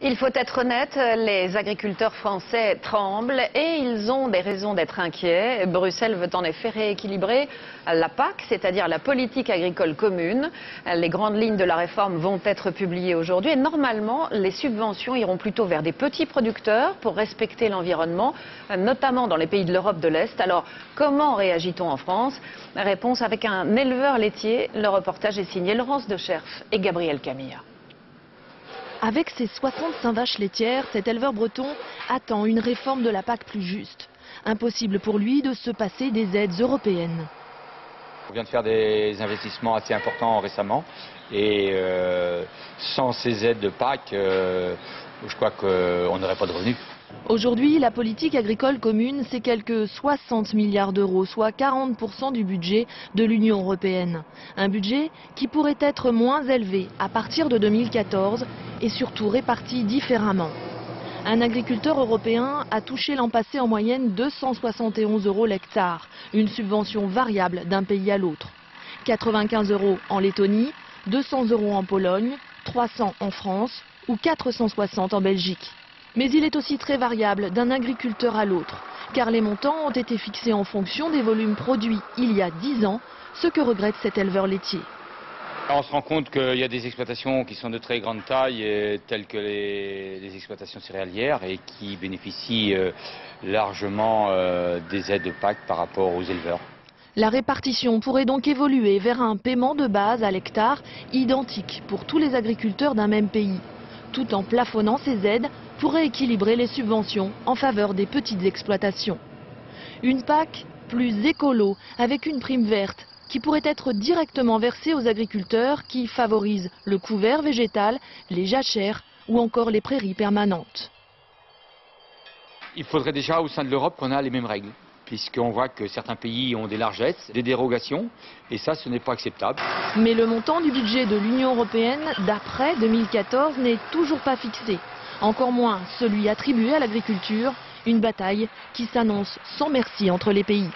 Il faut être honnête, les agriculteurs français tremblent et ils ont des raisons d'être inquiets. Bruxelles veut en effet rééquilibrer la PAC, c'est-à-dire la politique agricole commune. Les grandes lignes de la réforme vont être publiées aujourd'hui et normalement, les subventions iront plutôt vers des petits producteurs pour respecter l'environnement, notamment dans les pays de l'Europe de l'Est. Alors, comment réagit-on en France? Réponse avec un éleveur laitier. Le reportage est signé Laurence Decherf et Gabriel Camilla. Avec ses 65 vaches laitières, cet éleveur breton attend une réforme de la PAC plus juste. Impossible pour lui de se passer des aides européennes. On vient de faire des investissements assez importants récemment et sans ces aides de PAC, je crois qu'on n'aurait pas de revenus. Aujourd'hui, la politique agricole commune, c'est quelques 60 milliards d'euros, soit 40% du budget de l'Union européenne. Un budget qui pourrait être moins élevé à partir de 2014 et surtout réparti différemment. Un agriculteur européen a touché l'an passé en moyenne 271 € l'hectare, une subvention variable d'un pays à l'autre. 95 € en Lettonie, 200 € en Pologne, 300 en France ou 460 en Belgique. Mais il est aussi très variable d'un agriculteur à l'autre, car les montants ont été fixés en fonction des volumes produits il y a 10 ans, ce que regrette cet éleveur laitier. On se rend compte qu'il y a des exploitations qui sont de très grande taille, telles que les exploitations céréalières, et qui bénéficient largement des aides de PAC par rapport aux éleveurs. La répartition pourrait donc évoluer vers un paiement de base à l'hectare identique pour tous les agriculteurs d'un même pays, tout en plafonnant ces aides pour rééquilibrer les subventions en faveur des petites exploitations. Une PAC plus écolo, avec une prime verte, qui pourrait être directement versée aux agriculteurs qui favorisent le couvert végétal, les jachères ou encore les prairies permanentes. Il faudrait déjà au sein de l'Europe qu'on ait les mêmes règles, puisqu'on voit que certains pays ont des largesses, des dérogations, et ça, ce n'est pas acceptable. Mais le montant du budget de l'Union européenne d'après 2014 n'est toujours pas fixé. Encore moins celui attribué à l'agriculture, une bataille qui s'annonce sans merci entre les pays.